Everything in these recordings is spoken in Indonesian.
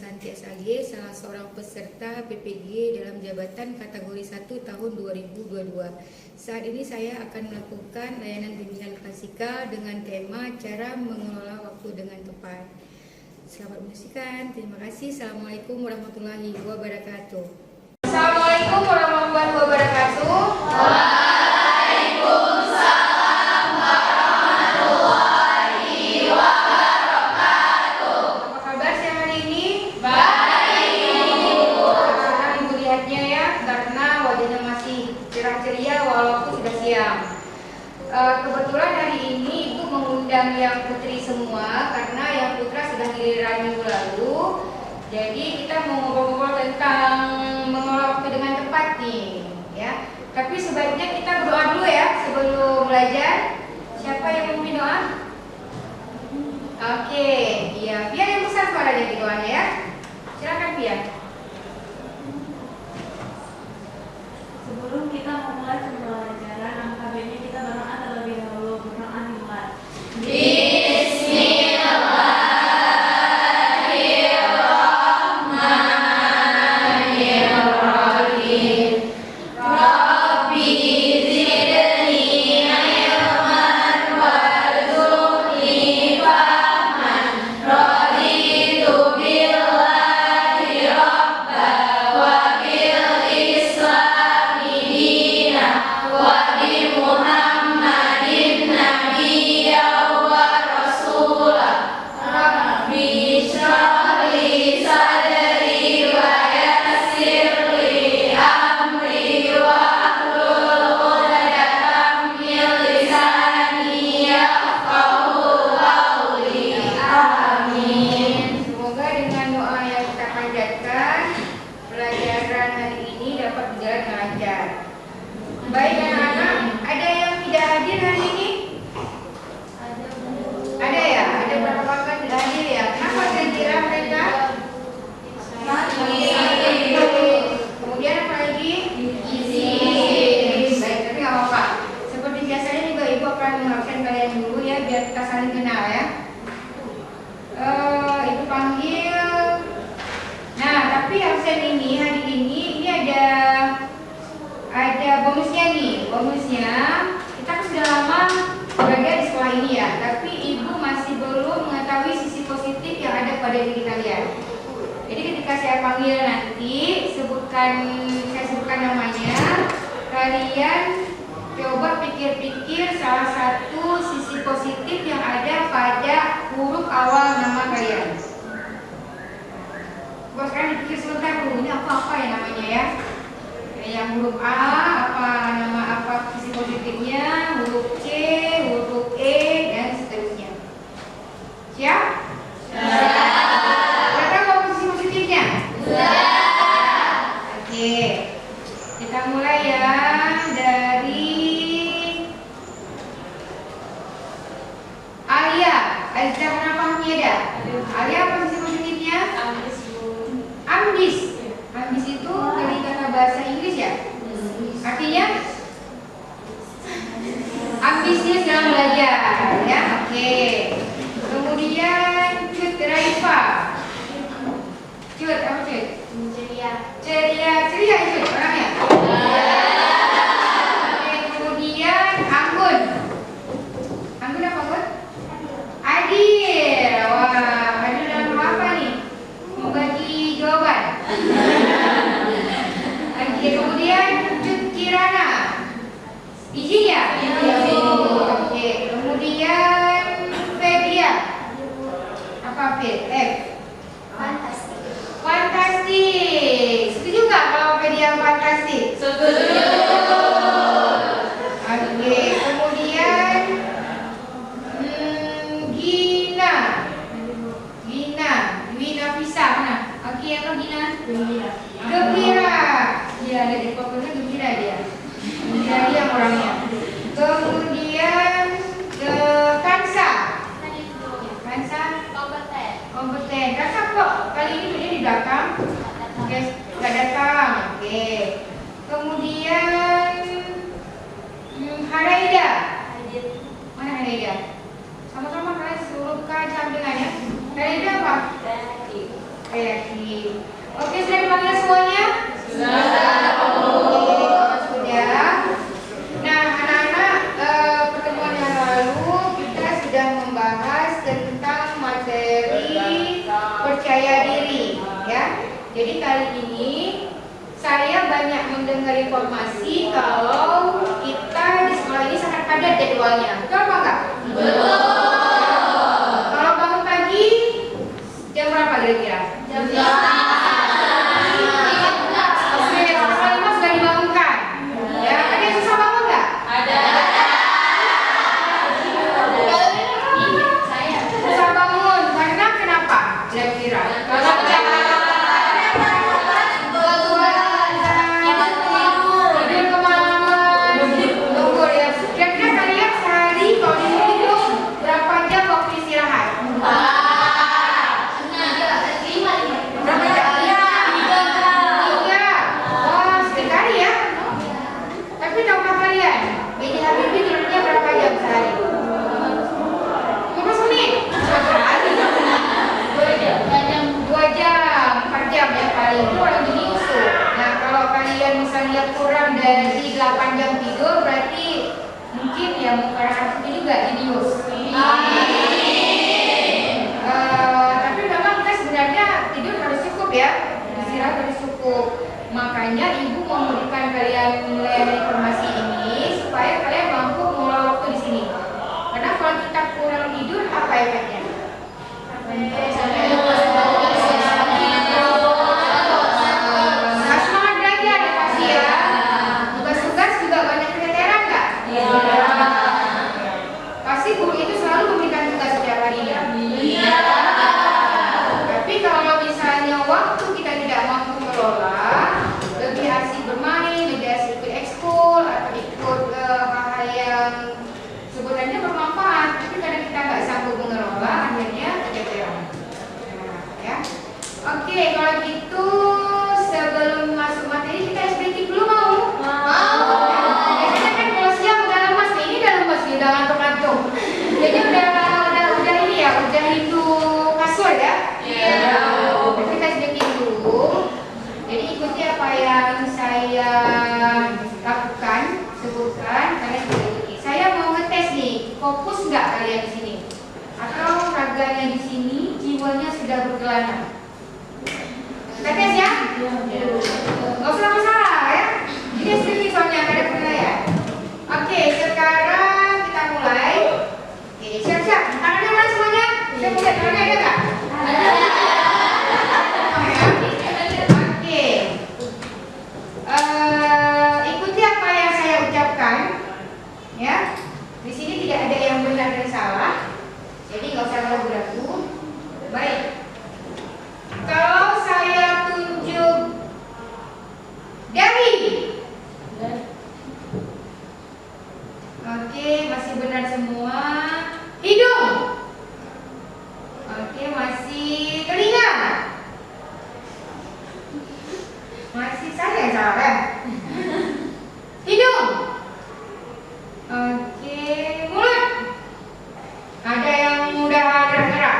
Santi SAG, salah seorang peserta PPG dalam jabatan kategori 1 tahun 2022. Saat ini saya akan melakukan layanan bimbingan klasika dengan tema cara mengelola waktu dengan tepat. Selamat menyaksikan. Terima kasih. Assalamualaikum warahmatullahi wabarakatuh. Assalamualaikum warahmatullahi wabarakatuh. Waalaikumsalam warahmatullahi wabarakatuh. Apa kabar siang hari ini? Baik, Ibu. Senang Ibu lihatnya ya, karena wajahnya masih cerah ceria walaupun sudah siang. Kebetulan hari ini Ibu mengundang yang putri semua karena yang putra sudah giliran minggu lalu. Jadi kita mau ngobrol-ngobrol tentang mengelola waktu dengan tepat nih, ya. Tapi sebaiknya kita berdoa dulu ya sebelum belajar. Siapa yang mau memimpin doa? Oke, iya. Biar yang besar suaranya di doanya ya. Silakan Pia. Sebelum kita memulai pembelajaran angka ini, kita berdoa terlebih dahulu. Berdoa dimulai. Bismillahirrahmanirrahim. Rabbi zidni ilman warzuqni fahman. Raditu billahi rabba wa bil islami dina wa bi Muhammadin nabiyya wa rasulah. Rabbi shrah li sadri wa yassir li amri wahlul 'uqdatam min lisani yafqahu qawli. Amin. Semoga dengan doa yang kita panjatkan, pelajaran hari ini dapat berjalan dengan lancar. Baik anak-anak, ada yang tidak hadir hari ini? Ada ya? Ada berapa kakak tidak hadir ya? Kenapa kira-kira mereka? Kemudian apa lagi? Baik, tapi nggak apa-apa. Seperti biasanya juga Ibu akan mengenalkan kalian dulu ya, biar kita saling kenal ya. Ibu panggil. Nah, tapi absen ini hari ini ada bonusnya nih. Bonusnya kita kan sudah lama berada di sekolah ini ya, tapi Ibu masih belum mengetahui sisi positif yang ada pada diri kalian. Jadi ketika saya panggil nanti, saya sebutkan namanya, kalian coba pikir-pikir salah satu sisi positif yang ada pada huruf awal nama kalian. Coba sekarang dipikir sebentar dulu, ini apa ya namanya ya? Yang huruf A, apa sisi positifnya, huruf C, huruf E, dan seterusnya. Siap? Sudah tahu apa sisi positifnya? Oke, kita mulai ya dari Alia. Alia kenapa ada? Alia apa sisi positifnya? Ambis. Ambis itu dari kata bahasa Inggris ya? Artinya? Ambisius dalam belajar ya. Oke. Kemudian Cut Raifa. Cut apa Cut? Ceria Cut orangnya. Oke, kemudian Anggun. Anggun apa Anggun? Adil. Wah, Adil dalam apa nih? Membagi jawaban. Oke, kemudian Cut Kirana. Izin ya? Oke, kemudian Febria. Apa Feb? F. Fantastik. Setuju nggak kalau Febria fantastik? Setuju. Oke, kemudian Gina. Gina Visa mana? Oke, yang lo Gina? Gembira. Iya, ada di pokoknya gembira dia. Gembira dia orangnya. Kemudian Kansa. Kansa kompeten. Kansa kok kali ini berdiri di belakang? Oke, nggak datang. Oke. Kemudian Haraida. Mana Haraida? Sama-sama kalian seluruh buka jam dengannya. Haraida apa? Kreatif. mendengar informasi kalau kita di sekolah ini sangat padat jadwalnya. Betul apa enggak? Betul. Kalau bangun pagi jam berapa kira-kira? Jam Oke, setengah 5 sudah dibangunkan. Ya, ada yang susah bangun nggak? ada. Susah bangun karena kenapa? Kira-kira? Tidur kemalaman, lembur ya. Kira-kira kalian sehari kalau tidur berapa jam waktu istirahat? Berapa jam? Tiga. Wah, sekali ya. Tapi tahukah kalian, B.J. Habibie tidurnya berapa jam sehari? 15 menit. Sekali. 2 jam, 4 jam ya paling. Itu paling diusuk. Nah, kalau kalian misalnya kurang dari 8 jam tidur, berarti mungkin ya mau karena juga jenius. Tapi memang kita sebenarnya tidur harus cukup ya, istirahat harus cukup. Makanya ibu mau memberikan kalian layanan informasi ini supaya kalian mampu mengelola waktu di sini. Karena kalau kita kurang tidur, apa efeknya? Nggak semangat belajar ya pasti ya. Tugas-tugas juga banyak keteteran nggak? Pasti guru itu selalu memberikan tugas setiap harinya. Tapi kalau misalnya waktu kita tidak mampu mengelola, lebih asik bermain, lebih asik ikut ekskul atau ikut hal-hal yang sebenarnya bermanfaat, tapi karena kita nggak sanggup mengelola, akhirnya keteteran. Nah, ya. Oke, kalau gitu sebelum masuk materi kita break dulu mau? Biasanya kan kalau siang udah lemas, nih ini udah lemas nih, udah ngantuk-ngantuk. Jadi udah ini ya, udah itu kasur ya. Tapi kita sedikit dulu. Jadi ikuti apa yang saya lakukan, sebutkan, kalian bisa ikuti. Saya mau ngetes nih, fokus nggak kalian di sini? Atau raganya di sini, jiwanya sudah berkelana? Kita tes ya? Nggak usah masalah ya. Ini sedikit soalnya nggak ada penilaian. Oke, sekarang kita mulai. Oke, siap-siap. Tangannya mana semuanya? Saya mau lihat tangannya ada nggak? Oke. Ikuti apa yang saya ucapkan, ya. Di sini tidak ada yang benar dan salah, jadi nggak usah ragu-ragu. Baik. Kalau saya tunjuk dari, oke, masih benar semua. Hidung, oke, masih telinga. Masih saya yang salah kan? Hidung. Oke, mulut. Ada yang mudah gerak-gerak.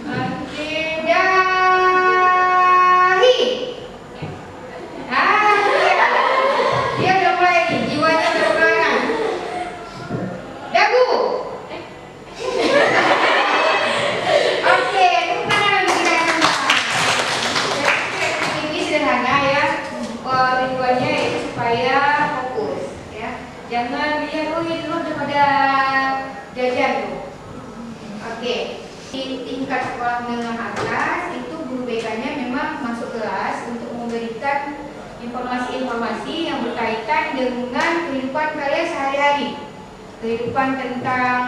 Oke, dahi. Dia udah mulai nih, jiwanya udah berkelana. Dagu. Oke, tepuk tangan bagi kita yang semua. Ini sederhana ya, tujuannya itu supaya fokus ya. Jangan lihat oh ini dulu daripada jajan tuh. Oke, di tingkat sekolah menengah atas itu guru BK-nya memang masuk kelas untuk memberikan informasi-informasi yang berkaitan dengan kehidupan kalian sehari-hari, kehidupan tentang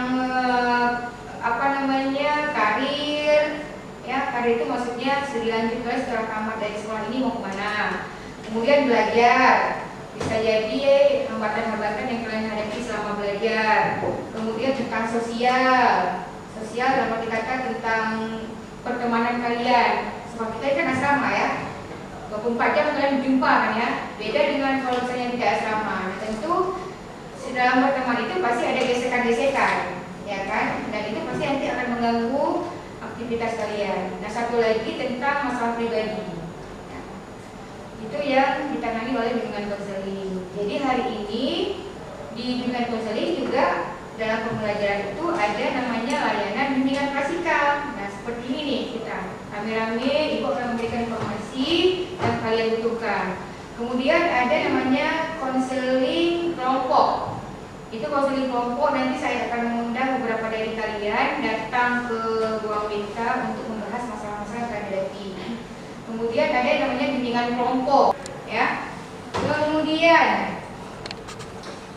karir. Ya, karir itu maksudnya studi lanjut kalian setelah tamat dari sekolah ini mau kemana. Kemudian belajar, bisa jadi hambatan-hambatan yang kalian hadapi selama belajar. Kemudian tentang sosial dalam arti kata tentang pertemanan kalian. Sebab kita kan asrama ya, 24 jam kalian jumpa kan ya. Beda dengan kalau misalnya tidak asrama. Nah, tentu dalam pertemuan itu pasti ada gesekan-gesekan, ya kan? Dan itu pasti nanti akan mengganggu aktivitas kalian. Nah, satu lagi tentang masalah pribadi. Itu yang ditangani oleh bimbingan konseling. Jadi hari ini di bimbingan konseling juga dalam pembelajaran itu ada namanya layanan bimbingan klasikal. Nah, seperti ini nih kita rame-rame ibu akan memberikan informasi yang kalian butuhkan. Kemudian ada namanya konseling kelompok. Itu konseling kelompok, nanti saya akan mengundang beberapa dari kalian datang ke ruang BK untuk membahas masalah-masalah yang kalian hadapi. Kemudian ada yang namanya bimbingan kelompok, ya. Kemudian,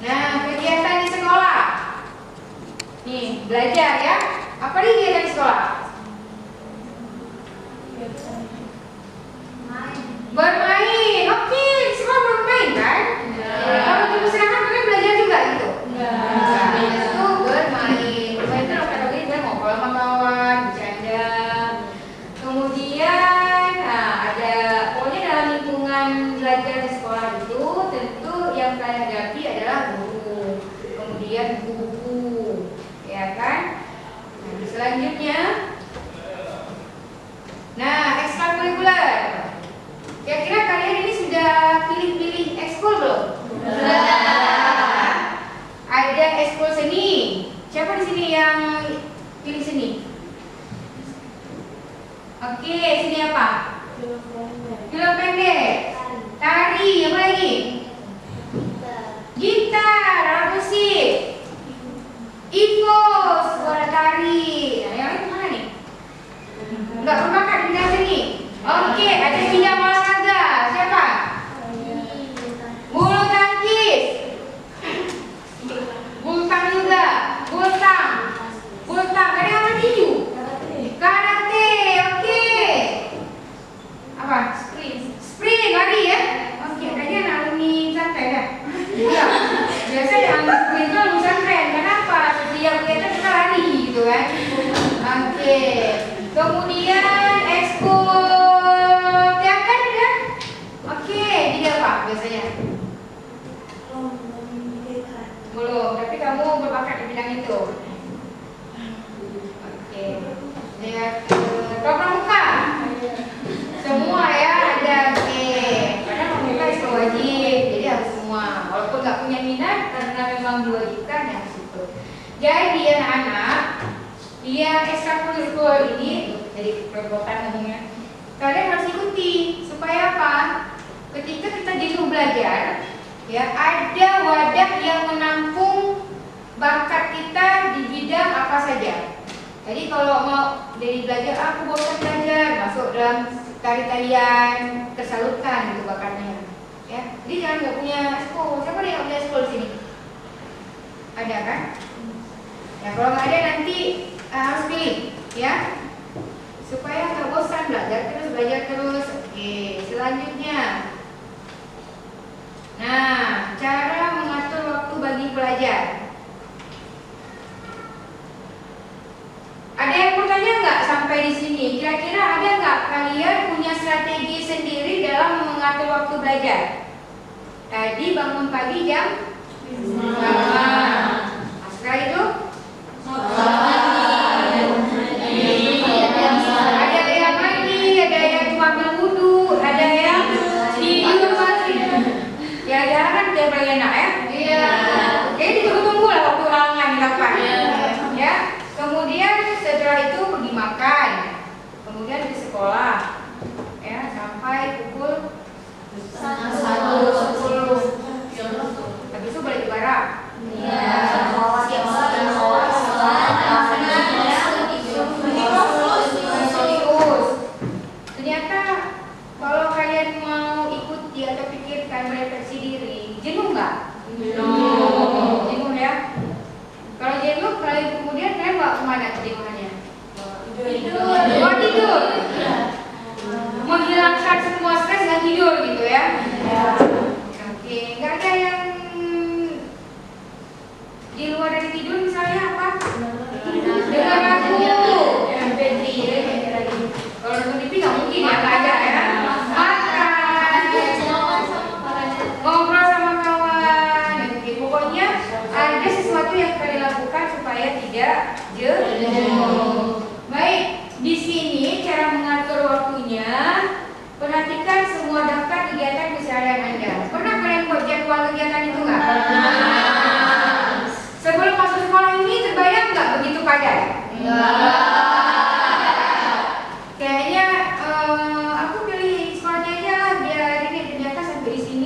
nah kegiatan di sekolah. Nih belajar ya. Apa nih kegiatan di sekolah? Bermain. Oke, di sekolah bermain kan? Kalau di pesantren kalian belajar juga gitu? Itu bermain. Bermain itu kategori kan ngobrol sama kawan, bercanda. Kemudian, nah ada pokoknya dalam lingkungan belajar di sekolah itu tentu yang kalian hadapi adalah guru, kemudian buku, ya kan? Nah, selanjutnya, nah ekstrakurikuler. Kira-kira kalian ini sudah pilih-pilih ekskul belum? Sudah. Ada ekskul seni. Siapa di sini yang pilih seni? Oke, sini apa? Film pendek. Tari, apa lagi? Gitar, alat musik. Infos, suara tari. Nah, yang lain mana nih? Enggak berbakat di bidang seni. Oke, ada bidang olahraga. Siapa? Bulu tangkis. Bultang juga. Bultang. Bultang. Ada yang tinju? Karate. Oke. Apa? Sprint. Lari ya? Oke, kayaknya anak alumni pesantren ya? Iya. Biasa yang sprint itu alumni pesantren. Kenapa? Setiap kegiatan kita lari gitu kan? Oke. Kemudian ekskul teater ya? Oke, jadi apa biasanya? Belum, tapi kamu berbakat di bidang itu. Oke. Pramuka. Semua ya ada. Oke. Karena pramuka itu wajib, jadi harus semua. Walaupun nggak punya minat, karena memang diwajibkan ya harus itu. Jadi anak-anak yang ekstrakurikuler ini, jadi perbuatan ngomongnya, kalian harus ikuti supaya apa? Ketika kita jenuh belajar, ya ada wadah yang menampung bakat kita di bidang apa saja. Jadi kalau mau dari belajar, aku bosan belajar, masuk dalam tari-tarian, tersalurkan gitu bakatnya. Ya, jadi jangan nggak punya sekolah. Siapa yang punya sekolah di sini? Ada kan? Ya kalau nggak ada nanti harus pilih, ya. Supaya nggak bosan belajar terus. Oke, selanjutnya. Nah, cara mengatur waktu bagi pelajar. Ada yang bertanya nggak sampai di sini? Kira-kira ada nggak kalian punya strategi sendiri dalam mengatur waktu belajar? Tadi bangun pagi jam 8. Setelah itu? Ada yang mandi, ada yang ambil wudhu, ada yang tidur pagi. Ya kan dia paling enak ya? Iya. Jadi ditunggu-tunggu lah waktu ulangan kapan? Ya. Kemudian setelah itu pergi makan, kemudian di sekolah, ya sampai pukul 1:10. Habis itu balik ke barak. Iya. Ternyata kalau kalian mau ikuti atau pikirkan merefleksi diri, jenuh nggak? Jenuh ya. Kalau jenuh, kalian kemudian kalian bawa kemana kejenuhannya? Tidur. Menghilangkan semua stres dengan tidur gitu ya. Oke, nggak ada yang di luar dari tidur misalnya apa? Dengar lagu. Kalau nonton TV nggak mungkin ya, nggak ada ya. Makan, ngobrol sama kawan. Oke, pokoknya ada sesuatu yang kalian lakukan supaya tidak jenuh. Baik, di sini cara mengatur waktunya. Perhatikan semua daftar kegiatan keseharian Anda. Pernah kalian buat jadwal kegiatan itu nggak? Sebelum masuk sekolah ini terbayang nggak begitu padat? Kayaknya aku pilih sekolahnya aja lah biar ini ternyata sampai di sini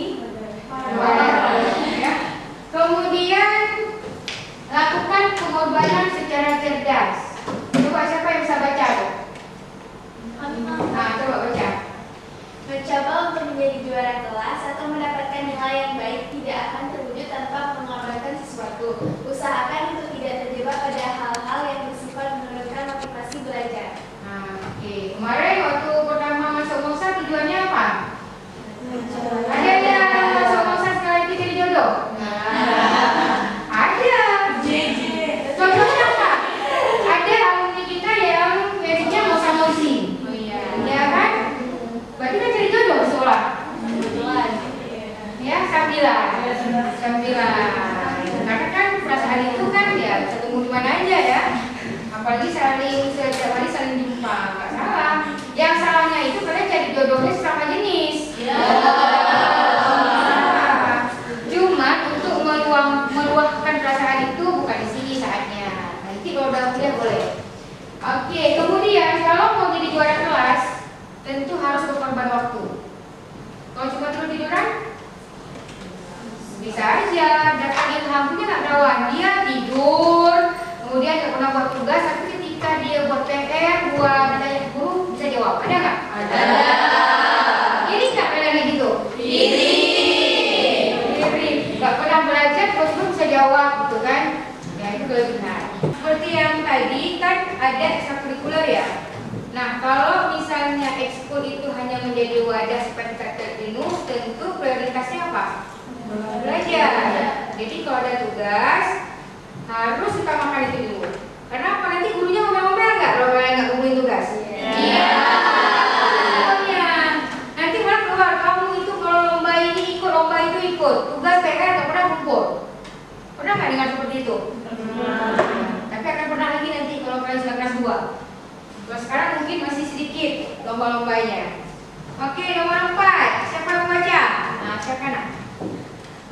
Karena kan perasaan itu kan ya bisa tunggu di mana aja ya. Apalagi setiap hari saling jumpa, nggak salah. Yang salahnya itu kalian cari jodohnya sesama jenis. Cuma untuk meluahkan perasaan itu bukan di sini saatnya. Nanti kalau udah kuliah boleh. Oke, kemudian kalau mau jadi juara kelas, tentu harus berkorban waktu. Kalau cuma tiduran, bisa aja. Datang ilham punya nggak rawan. Dia tidur, kemudian nggak pernah buat tugas, tapi ketika dia buat PR, buat tanya guru, bisa jawab. Ada nggak? Ada. Iri nggak kalian kayak gitu? Iri. Nggak pernah belajar, terus bisa jawab, gitu kan? Ya itu kelebihan. Seperti yang tadi kan ada ekstrakurikuler ya. Nah, kalau misalnya ekskul itu hanya menjadi wadah supaya kita terjenuh, tentu prioritasnya apa? Belajar. Jadi kalau ada tugas, harus utamakan itu dulu. Kenapa? Nanti gurunya ngomel-ngomel nggak kalau kalian nggak kumpulin tugas? Iya. Nanti malah keluar, kamu itu kalau lomba ini ikut, lomba itu ikut. Tugas PR nggak pernah kumpul. Pernah nggak dengar seperti itu? Tapi akan pernah lagi nanti kalau kalian sudah kelas 2. Kalau sekarang mungkin masih sedikit lomba-lombanya. Oke, nomor 4. Siapa yang membaca? Nah, siapa nak?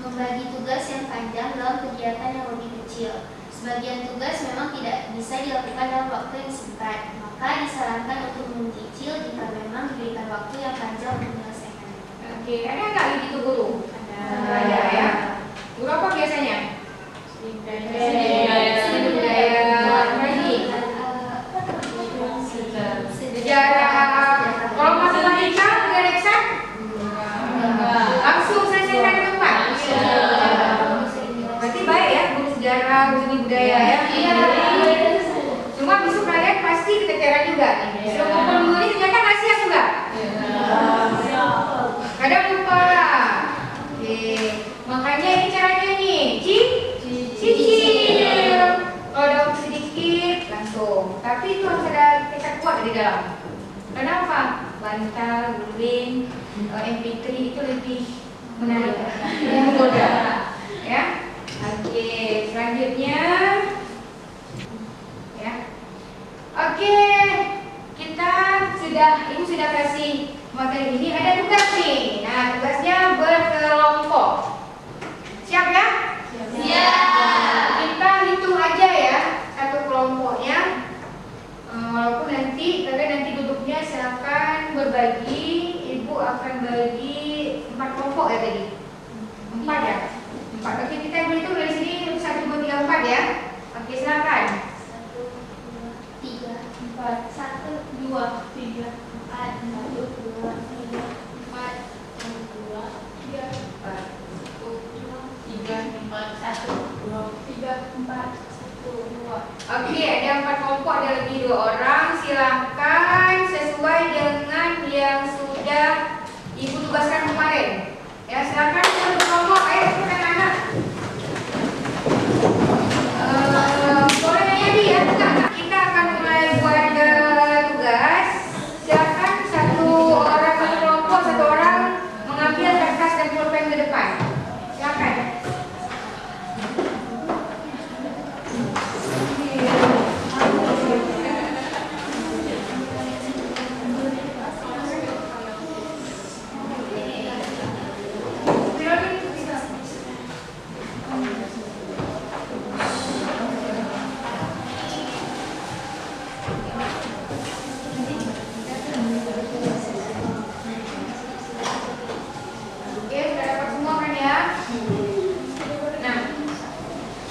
Membagi tugas yang panjang dalam kegiatan yang lebih kecil. Sebagian tugas memang tidak bisa dilakukan dalam waktu yang singkat, maka disarankan untuk mencicil jika memang diberikan waktu yang panjang untuk menyelesaikannya. Oke, ada nggak begitu guru? Ada ya. Guru apa biasanya? Seni budaya. Lagi. Sejarah. Kalau matematika dengan eksak? Langsung selesaikan di tempat. Berarti baik ya guru sejarah, guru seni budaya ya. Cuma besok kalian pasti keteteran juga. Suruh kumpul dulu ini ternyata nggak siap juga. Kadang lupa. Oke, makanya ini caranya nih, cicil. Kalau ada waktu sedikit langsung. Tapi itu harus ada tekad kuat di dalam. Kenapa? Bantal, guling, MP3 itu lebih menarik, menggoda. Ya. Oke, selanjutnya. Ya. Oke, ibu sudah kasih materi ini. Ada tugas nih. Nah, tugasnya berkelompok. Siap ya? Siap. Kita hitung aja ya satu kelompoknya. Walaupun nanti kalian duduknya silakan berbagi. Ibu akan bagi 4 kelompok ya tadi. 4 ya? 4. Oke, kita berhitung dari sini 1, 2, 3, 4 ya. Oke, silakan. 1, 2, 3, 4. 1, 2, 3, 4. 1, 2, 3, 4. 1, 2, 3, 4. 1, 2, 3, 4. 1, 2, 3, 4. 1, 2. Oke, ada 4 kelompok, ada lebih 2 orang. Silakan sesuai dengan yang sudah ibu tugaskan kemarin. Ya, silakan satu kelompok. Ayo, anak-anak. Boleh nanya dia, enggak? Kita akan mulai buat tugas. Silakan satu kelompok, 1 orang mengambil kertas dan pulpen ke depan. Silakan.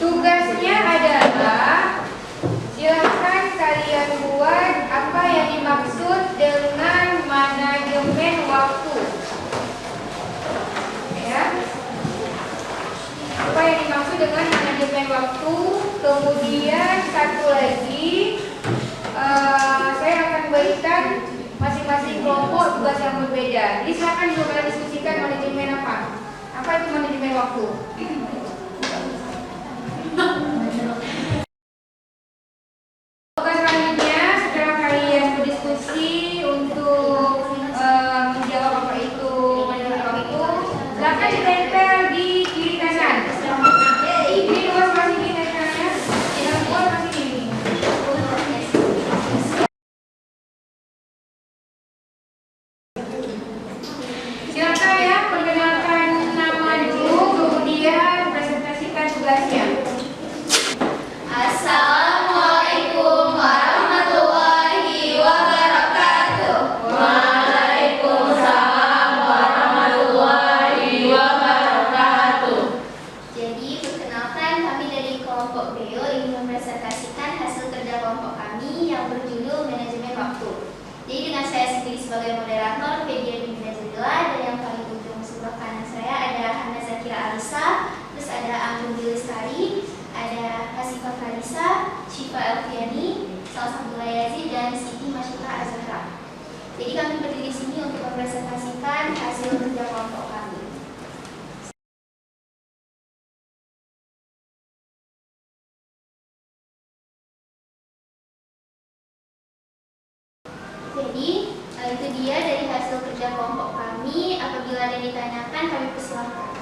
Tugasnya adalah silakan kalian buat apa yang dimaksud dengan manajemen waktu. Ya. Apa yang dimaksud dengan manajemen waktu. Kemudian satu lagi, saya akan berikan masing-masing kelompok tugas yang berbeda. Jadi silakan juga diskusikan manajemen apa. Apa itu manajemen waktu? Tugas selanjutnya setelah kalian berdiskusi untuk menjawab apa itu manajemen waktu, silakan ditempel di kiri kanan. Perkenalkan, kami dari kelompok Beo ingin mempresentasikan hasil kerja kelompok kami yang berjudul Manajemen Waktu. Jadi dengan saya sendiri sebagai moderator, Fedia Divina Jalila, dan yang paling ujung sebelah kanan saya ada Hana Zakira Alisa, terus ada Anggun Lestari, ada Hasifah Kalisa, Syifa Elfiani, Salsa Abdullah Yazid, dan Siti Masyuka Azhara. Jadi kami berdiri di sini untuk mempresentasikan hasil kerja kelompok kami. Jadi itu dia dari hasil kerja kelompok kami. Apabila ada yang ditanyakan, kami persilahkan.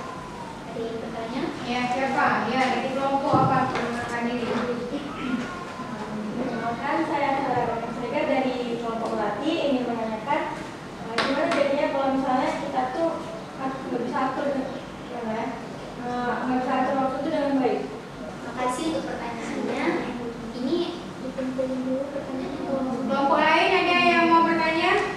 Ada yang bertanya? Ya, siapa? Ya, dari kelompok apa? Perkenalkan diri. Perkenalkan, saya Sarah Mereka dari kelompok Melati ingin menanyakan gimana jadinya kalau misalnya kita tuh nggak bisa atur nggak bisa atur waktu itu dengan baik. Makasih untuk pertanyaannya. Ini dikumpulin dulu pertanyaannya. Kelompok lain ada yang mau bertanya?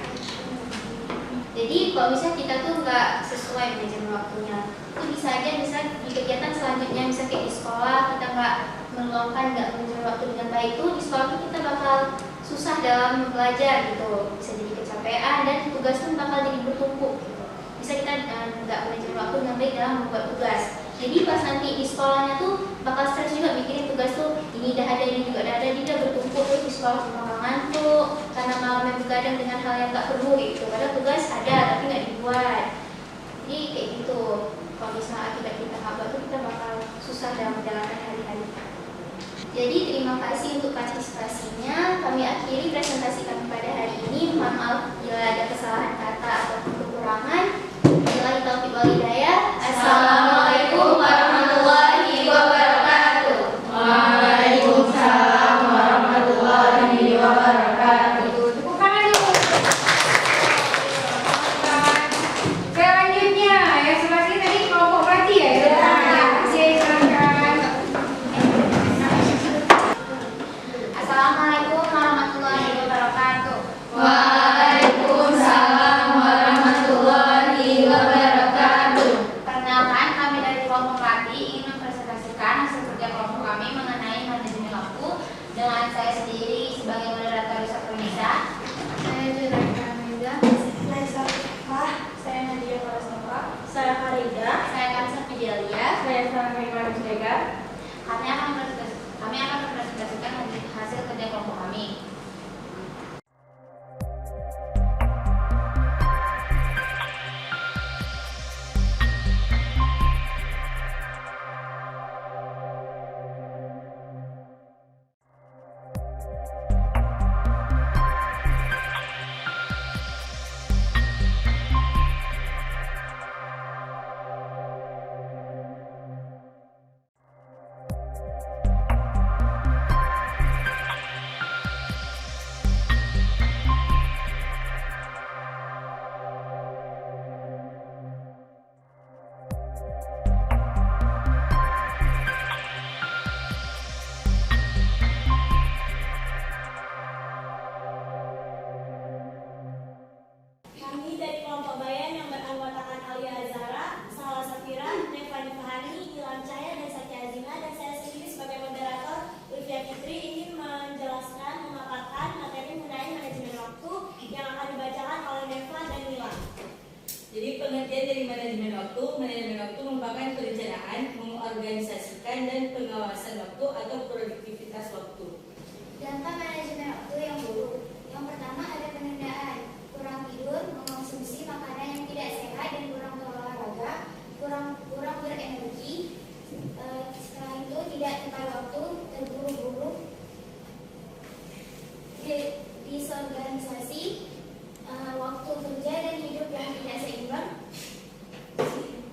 Jadi kalau misalnya kita tuh nggak sesuai manajemen waktunya, itu bisa aja bisa di kegiatan selanjutnya, bisa kayak di sekolah kita nggak meluangkan, nggak manajemen waktu dengan baik, itu di sekolah tuh kita bakal susah dalam belajar gitu, bisa jadi kecapean dan tugas pun bakal jadi bertumpuk gitu. Bisa kita nggak manajemen waktu dengan baik dalam membuat tugas. Jadi pas nanti di sekolahnya tuh bakal stres juga mikirin tugas tuh, ini udah ada, ini juga udah ada, dia bertumpuk tuh di sekolah bakal ngantuk karena malamnya begadang dengan hal yang nggak perlu gitu. Padahal tugas ada tapi nggak dibuat. Jadi kayak gitu. Kalau misalnya akibat kita nggak buat tuh kita bakal susah dalam menjalankan hari-hari. Jadi terima kasih untuk partisipasinya. Kami akhiri presentasi kami pada hari ini. Mohon maaf bila ada kesalahan kata atau kekurangan. Wabillahi taufiq wal hidayah. Assalamualaikum warahmatullahi wabarakatuh. Waalaikumsalam warahmatullahi wabarakatuh. Tepuk tangan dulu. Selanjutnya, yang sebelah sini tadi kelompok Melati ya? Silakan. Assalamualaikum warahmatullahi wabarakatuh. Waalaikumsalam warahmatullahi wabarakatuh. Perkenalkan, kami dari kelompok Melati ingin mempresentasikan hasil kerja kelompok kami mengenai manajemen waktu dengan saya sendiri sebagai moderator Wisata Indonesia. Saya Jureka Mega, saya Safifah, saya Nadia Prasetya, saya Farida, Saya Kamsa Fidelia. saya Sarah Mereka. Kami akan mempresentasikan hasil kerja kelompok kami. Kami dari kelompok Bayan yang beranggotakan Alia Azhara, Salwa Safira, Nevani Fahani, Ilham Cahaya, dan Saki Azina, dan saya sendiri sebagai moderator Ulfia Fitri ingin menjelaskan, memaparkan materi mengenai manajemen waktu yang akan dibacakan oleh Neva dan Mila. Jadi pengertian dari manajemen waktu merupakan perencanaan, mengorganisasikan dan pengawasan waktu atau produktivitas waktu. Dampak manajemen waktu yang buruk. Yang pertama ada penundaan, kurang tidur, mengonsumsi makanan yang tidak sehat dan kurang berolahraga, kurang berenergi. Setelah itu tidak tepat waktu, terburu-buru, disorganisasi, waktu kerja dan hidup yang tidak seimbang,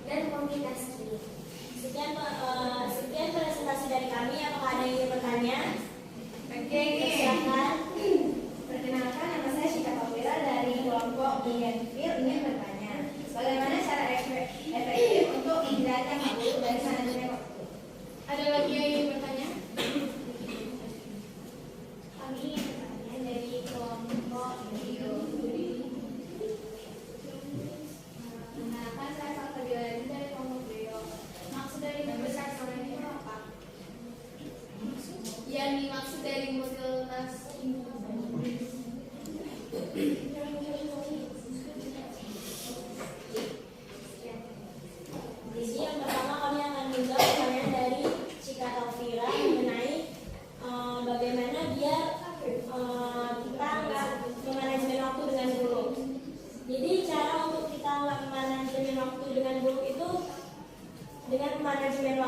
dan multitasking. Sekian presentasi dari kami. Apakah ada yang ingin bertanya? Oke, Silakan. Perkenalkan, nama saya Syika Fawira dari kelompok Fil ingin bertanya, bagaimana cara efektif untuk menghindari waktu dari manajemen waktu? ada lagi yang ingin bertanya? Kami ingin bertanya dari kelompok Perkenalkan, saya Salsa Abdullah Yazid dari kelompok Beo. Maksud dari membesar skala itu apa?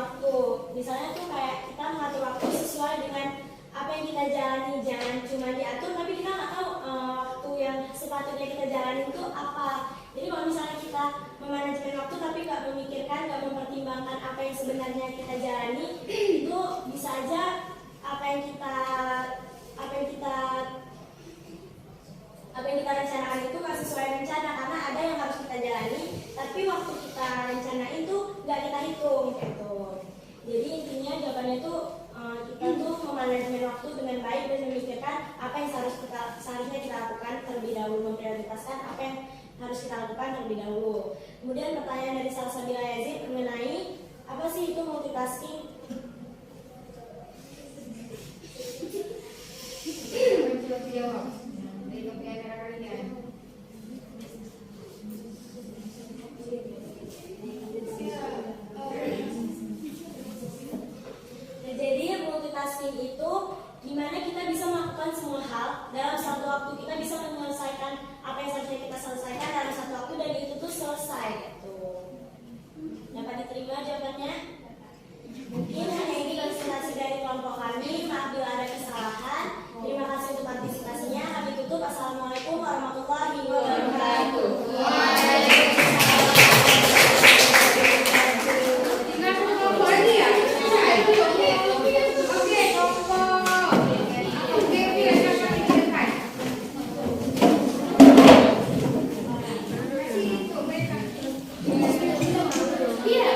waktu. Misalnya tuh kayak kita mengatur waktu sesuai dengan apa yang kita jalani, jangan cuma diatur tapi kita nggak tahu waktu yang sepatutnya kita jalani itu apa. Jadi kalau misalnya kita memanajemen waktu tapi nggak memikirkan, nggak mempertimbangkan apa yang sebenarnya kita jalani, itu bisa aja apa yang kita rencanakan itu nggak sesuai rencana, karena ada yang harus kita jalani tapi waktu kita rencanain itu nggak kita hitung gitu. Jadi intinya jawabannya itu kita tuh memanajemen waktu dengan baik dan memikirkan apa yang seharusnya kita lakukan terlebih dahulu, memprioritaskan apa yang harus kita lakukan terlebih dahulu. Kemudian pertanyaan dari Salsabila Yazid mengenai apa sih itu multitasking? Coba jawab dari topik acara kalian. Jadi multitasking itu dimana kita bisa melakukan semua hal dalam satu waktu, kita bisa menyelesaikan apa yang seharusnya kita selesaikan dalam satu waktu dan itu tuh selesai gitu. Dapat diterima jawabannya? Mungkin hanya ini konsultasi dari kelompok kami. Maaf bila ada kesalahan. Terima kasih untuk partisipasinya. Kami tutup. Assalamualaikum warahmatullahi wabarakatuh. Tinggal kelompok lagi ya? Oke, kelompok. Oke, biar kami dengarkan. Itu mereka. Iya.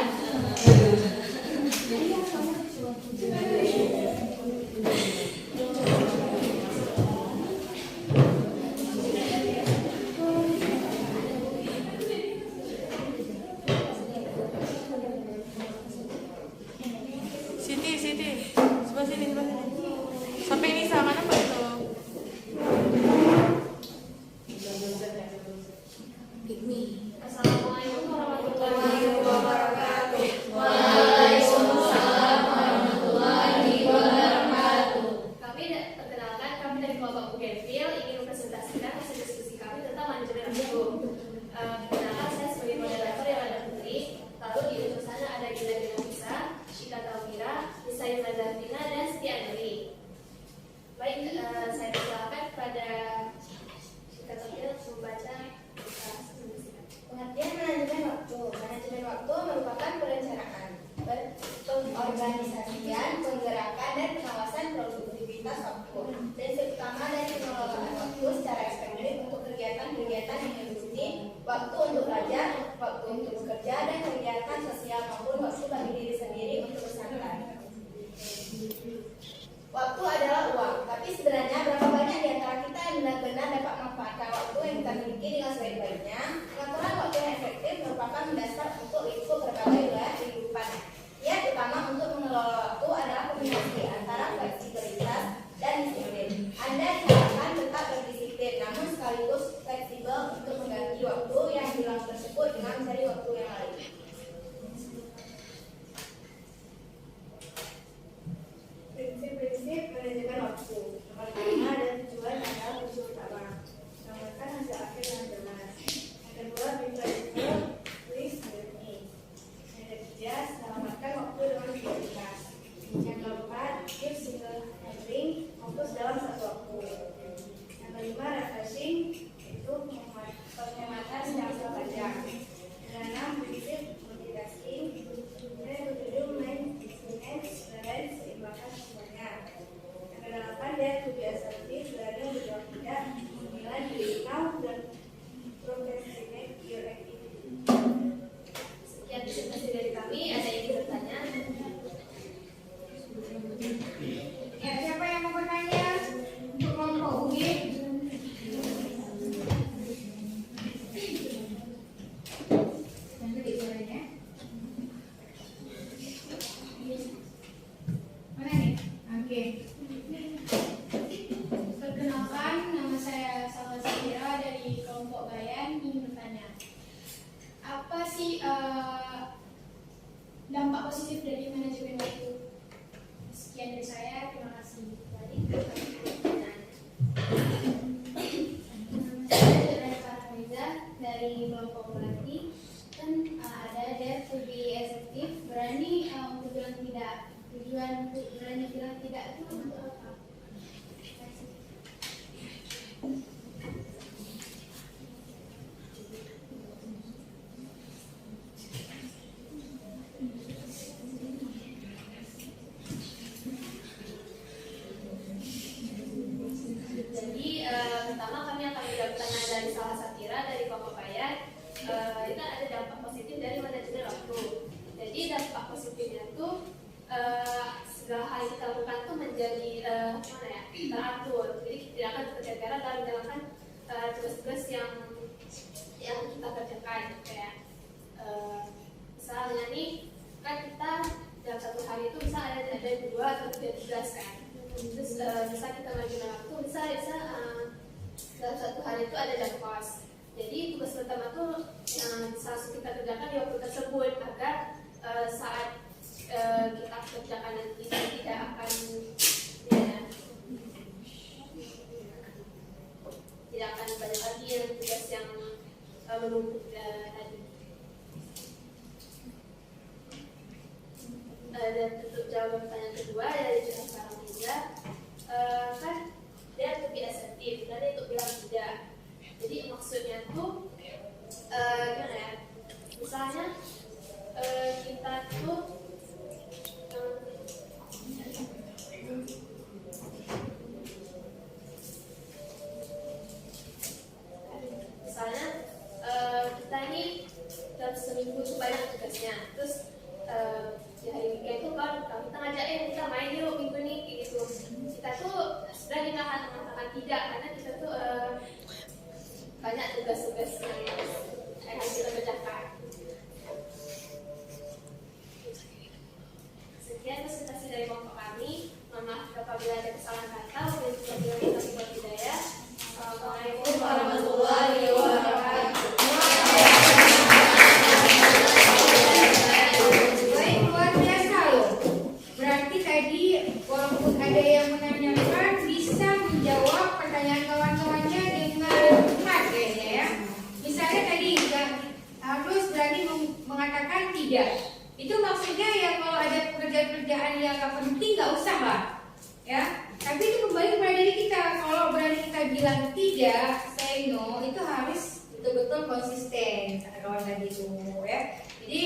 Siti, sebelah sini. Sampai ini sama apa itu? Assalamualaikum warahmatullahi wabarakatuh. Waalaikumsalam warahmatullahi wabarakatuh. Kami perkenalkan, kami dari kelompok Bugenville ingin mempresentasikan hasil diskusi kami tentang manajemen waktu. Perkenalkan, saya sebagai moderator yang ada Putri, lalu di ujung sana ada Gina Dinamisa, Shika Taumira, Nisai Mazartina, dan Siti Anuri. Baik, saya persilakan kepada Shika Taumira membaca Pengertian manajemen waktu. Manajemen waktu merupakan perencanaan, pengorganisasian, penggerakan, dan pengawasan produktivitas waktu. Prinsip utama dari pengelolaan waktu secara efektif untuk kegiatan-kegiatan yang meliputi waktu untuk belajar, waktu untuk bekerja, dan kegiatan sosial maupun waktu bagi diri sendiri untuk bersantai. Waktu adalah uang, tapi sebenarnya berapa banyak di antara kita yang benar-benar dapat memanfaatkan waktu yang kita miliki dengan sebaik-baiknya? Pengaturan waktu yang efektif merupakan mendasar untuk lingkup berbagai wilayah kehidupan. Ya, terutama untuk mengelola waktu adalah kombinasi antara fleksibilitas dan disiplin. Anda diharapkan tetap berdisiplin, namun sekaligus fleksibel untuk mengganti waktu yang hilang tersebut dengan mencari waktu yang lain. dan berani bilang tidak itu untuk apa? Jadi pertama kami akan menjawab pertanyaan dari Salah Safira dari Kelompok Bayar. Itu ada dampak positif dari manajemen waktu. Jadi dampak positifnya itu segala hal yang kita lakukan itu menjadi teratur. Jadi tidak akan terganggu dalam menjalankan tugas-tugas yang kita kerjakan. Kayak misalnya nih kan kita dalam satu hari itu bisa ada 2 atau 3 tugas kan. Terus bisa kita manajemen waktu bisa dalam satu hari itu ada jam kos. Jadi tugas pertama tuh yang langsung kita kerjakan di waktu tersebut agar saat kita kerjakan nanti tidak akan tidak akan banyak lagi yang tugas yang menumpuk tadi. Dan untuk jawaban pertanyaan kedua dari Jumat Faramiza, kan dia untuk tidak asertif dan dia untuk bilang tidak. Jadi maksudnya tuh gimana ya? Misalnya kita tuh misalnya kita ini dalam seminggu itu banyak tugasnya, terus di hari weekend itu kan kita ngajak kita main yuk minggu ini gitu. Kita tuh sudah mengatakan tidak karena kita tuh banyak tugas-tugas yang harus kita kerjakan. Sekian presentasi dari kelompok kami. Mohon maaf apabila ada kesalahan kata. Wabillahi taufiq wal hidayah. Assalamualaikum warahmatullahi wabarakatuh. Baik, luar biasa loh. Berarti tadi walaupun ada yang menanyakan bisa menjawab pertanyaan kawan-kawannya dengan tepat kayaknya ya. Misalnya tadi harus berani mengatakan tidak. Itu maksudnya ya kalau ada pekerjaan-pekerjaan yang gak penting gak usah lah ya. Tapi itu kembali kepada diri kita. Kalau berani kita bilang tidak, say no, itu harus betul-betul konsisten kata kawan tadi itu ya. Jadi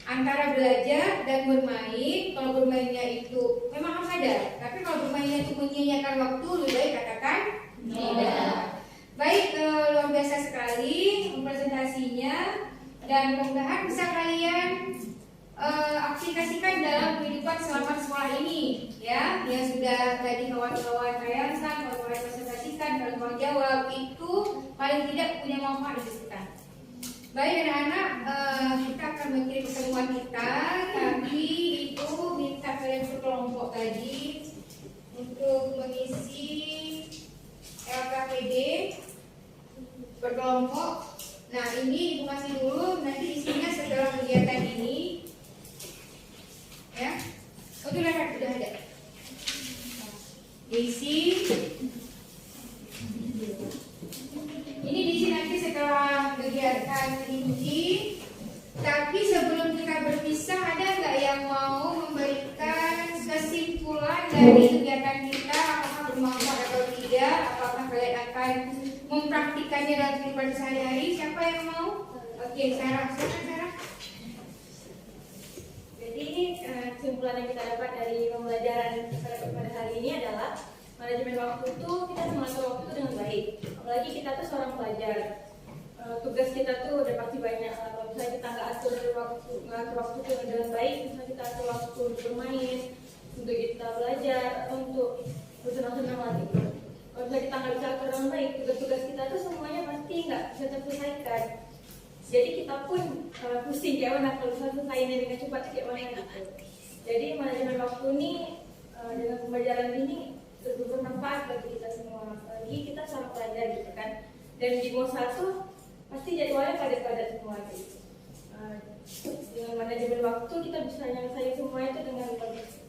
antara belajar dan bermain, kalau bermainnya itu memang harus ada. Tapi kalau bermainnya itu menyia-nyiakan waktu, lebih baik katakan tidak. Baik, luar biasa sekali presentasinya. Dan mudah-mudahan bisa kalian aplikasikan dalam kehidupan selama sekolah ini ya. Yang sudah tadi kawan-kawan rayakan, kawan-kawan presentasikan, kawan-kawan jawab itu paling tidak punya manfaat di kita. Baik anak-anak, kita akan mengakhiri pertemuan kita. Tapi itu minta kalian berkelompok tadi untuk mengisi LKPD berkelompok. Nah ini informasi dulu, nanti isinya setelah kegiatan ini ya. Oh itu sudah ada. Diisi. Ini diisi nanti setelah kegiatan inti. Tapi sebelum kita berpisah, ada nggak yang mau memberikan kesimpulan dari kegiatan kita? Apakah bermanfaat atau tidak? Apakah kalian akan mempraktikannya dalam kehidupan sehari-hari? Siapa yang mau? Oke, Sarah. Jadi kesimpulan yang kita dapat dari pembelajaran pada hari ini adalah manajemen waktu itu kita mengatur waktu dengan baik. Apalagi kita tuh seorang pelajar, tugas kita tuh udah pasti banyak. Kalau misalnya kita nggak atur waktu dengan baik, misalnya kita atur waktu untuk bermain, untuk kita belajar, atau untuk bersenang-senang lagi. Kalau misalnya kita nggak bisa atur dengan baik, tugas-tugas kita tuh semuanya pasti nggak bisa terselesaikan. Jadi kita pun pusing kayak mana kalau misalnya selesainya dengan cepat kayak mana gitu. Jadi manajemen waktu ini dengan pembelajaran ini bermanfaat bagi kita semua. Apalagi kita seorang pelajar gitu kan. Dan di bawah 1 pasti jadwalnya padat-padat semua gitu. Dengan manajemen waktu kita bisa nyelesain semua itu dengan bagus.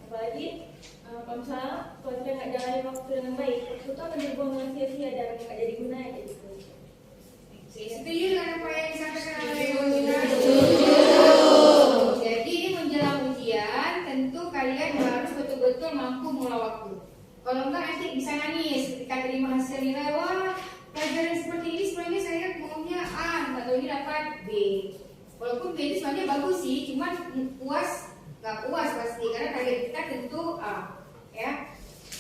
Apalagi kalau misalnya kalau kita nggak jalanin waktu dengan baik, waktu itu akan dibuang dengan sia-sia dan nggak jadi guna gitu. Setuju dengan apa yang disampaikan oleh Ibu Nina? Jadi ini menjelang ujian tentu kalian harus betul-betul mampu mengelola waktu. Kalau enggak nanti bisa nangis ketika terima hasil nilai, wah pelajaran seperti ini sebenarnya saya maunya A, nggak tahu ini dapat B. Walaupun B itu sebenarnya bagus sih, cuman nggak puas pasti karena target kita tentu A, ya.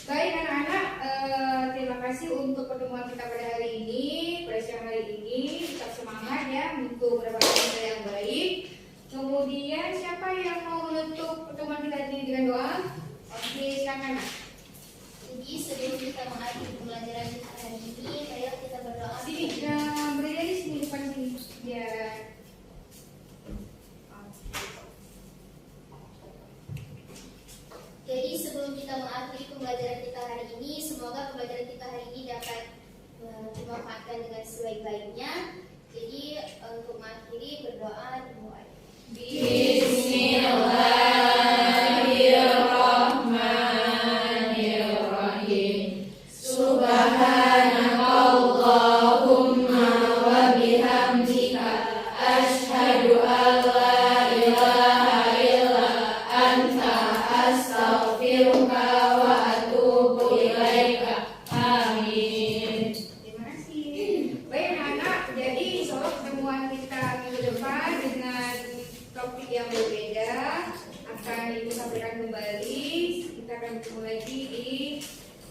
Baik anak-anak, terima kasih untuk pertemuan kita pada hari ini, pada siang hari ini. Tetap semangat ya untuk mendapatkan nilai yang baik. Kemudian siapa yang mau menutup pertemuan kita ini dengan doa? Oke, silakan. Jadi sebelum kita mengakhiri pembelajaran kita hari ini, ayo kita berdoa. Sini, berada di sini depan sini. Biar Jadi sebelum kita mengakhiri pembelajaran kita hari ini, semoga pembelajaran kita hari ini dapat dimanfaatkan dengan sebaik-baiknya. Jadi untuk mengakhiri berdoa dimulai. Bismillahirrahmanirrahim. Subhanakallahumma wa bihamdika asyhadu an la ilaha illa anta astaghfiruka wa atubu ilaika. Amin. terima kasih. Baik anak-anak, jadi insya Allah pertemuan kita minggu depan dengan topik yang berbeda akan Ibu sampaikan kembali. Kita akan bertemu lagi di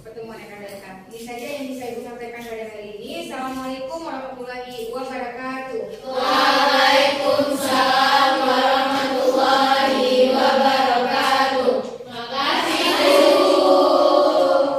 pertemuan yang akan datang. Ini saja yang bisa Ibu sampaikan pada hari ini. Assalamualaikum warahmatullahi wabarakatuh.